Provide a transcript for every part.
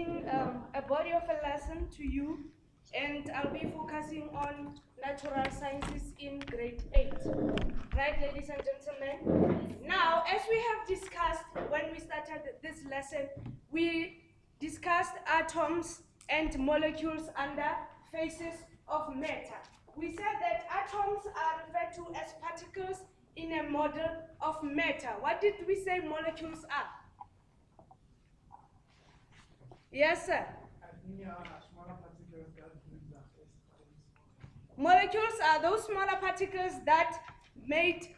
A body of a lesson to you, and I'll be focusing on natural sciences in grade 8. Right, ladies and gentlemen? Now, as we have discussed when we started this lesson, we discussed atoms and molecules under phases of matter. We said that atoms are referred to as particles in a model of matter. What did we say molecules are? Yes, sir. Molecules are those smaller particles that make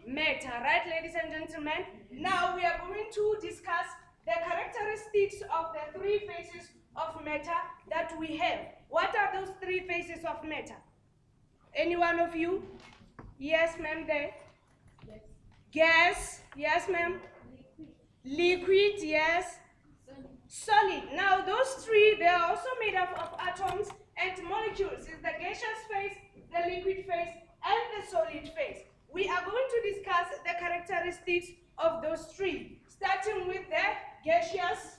matter, right, ladies and gentlemen? Now we are going to discuss the characteristics of the three phases of matter that we have. What are those three phases of matter? Any one of you? Yes, ma'am, there. Yes. Gas, yes, ma'am. Liquid, yes. Solid. Now those three, they are also made up of atoms and molecules. It's the gaseous phase, the liquid phase, and the solid phase. We are going to discuss the characteristics of those three, starting with the gaseous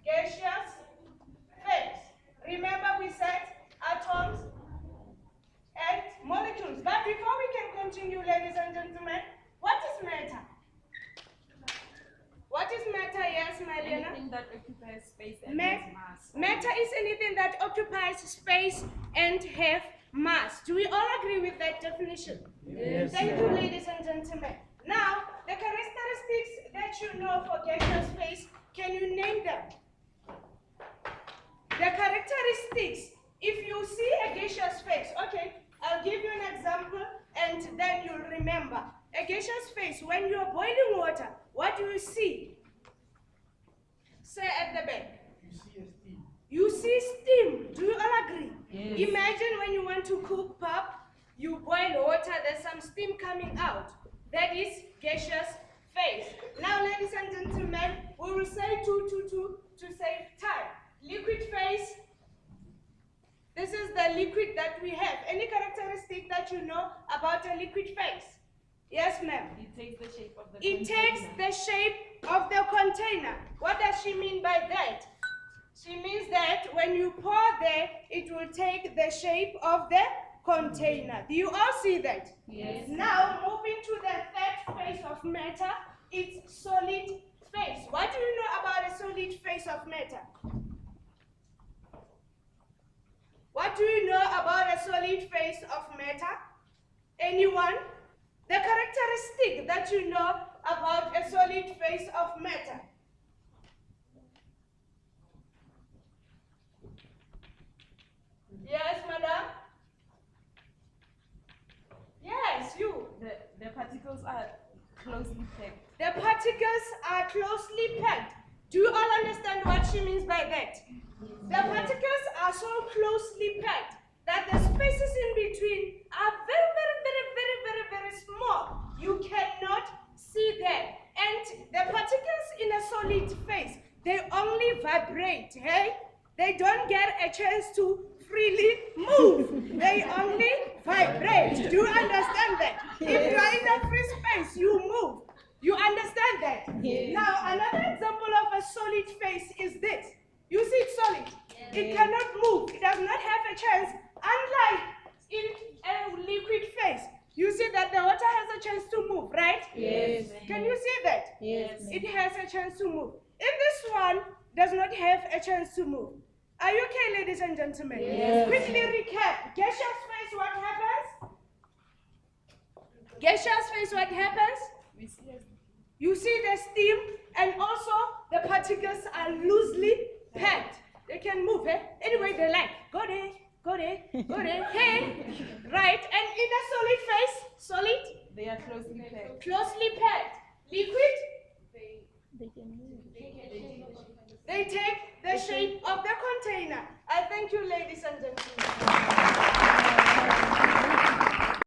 phase. Remember we said atoms and molecules. But before we can continue, ladies and gentlemen, what is matter? What is matter? Yes, Mariana? Anything that occupies space and has mass. Matter is anything that occupies space and have mass. Do we all agree with that definition? Yes. Thank you, ladies and gentlemen. Now, the characteristics that you know for gaseous phase, can you name them? The characteristics, if you see a gaseous phase, okay, I'll give you an example and then you'll remember. A gaseous phase, when you're boiling water, what do you see? Say at the back. You see a steam. You see steam. Do you all agree? Yes. Imagine when you want to cook pap, you boil water, there's some steam coming out. That is gaseous phase. Now, ladies and gentlemen, we will say 2 to save time. Liquid phase. This is the liquid that we have. Any characteristic that you know about a liquid phase? Yes, ma'am. It takes the shape of the It container. takes the shape of the container. What does she mean by that? She means that when you pour there, it will take the shape of the container. Do you all see that? Yes. Now, moving to the third phase of matter, it's solid phase. What do you know about a solid phase of matter? What do you know about a solid phase of matter? Anyone? The characteristic that you know about a solid phase of matter. Yes, madam? Yes, you. The particles are closely packed. The particles are closely packed. Do you all understand what she means by that? The particles are so closely packed that the spaces in between are very small. You cannot see them. And the particles in a solid phase, they only vibrate, hey? They don't get a chance to freely move. They only vibrate. Do you understand that? If you are in a free space, you move. You understand that? Yes. Now, another example of a solid phase is this. You see it's solid. Yes. It cannot move. It does not have a chance. Unlike in a liquid phase, you see that the water has a chance to move, right? Yes. Can you see that? Yes. It has a chance to move. If this one does not have a chance to move. Are you okay, ladies and gentlemen? Yes. Quickly recap. Gaseous phase, what happens? Gaseous phase, what happens? We see a You see the steam, and also the particles are loosely packed. They can move, eh? Anyway they like. Go there, go there, go there. Hey, right? And in a solid phase, solid, they are closely packed. closely packed. Liquid, They can move. they take the shape of the container. I thank you, ladies and gentlemen.